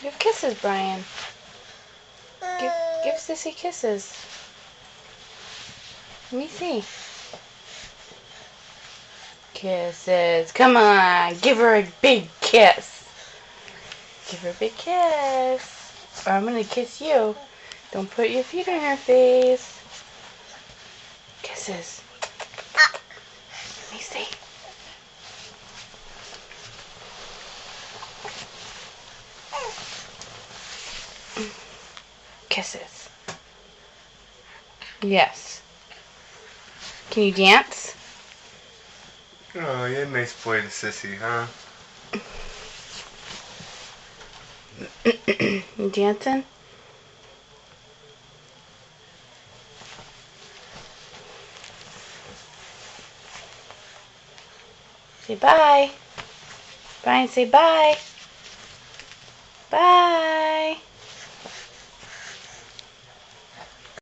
Give kisses, Brian. Give Sissy kisses. Let me see. Kisses. Come on. Give her a big kiss. Give her a big kiss. Or I'm going to kiss you. Don't put your feet in her face. Kisses. Let me see. Kisses. Yes. Can you dance? Oh, you're a nice boy to Sissy, huh? You dancing? Say bye. Brian, say bye. Bye.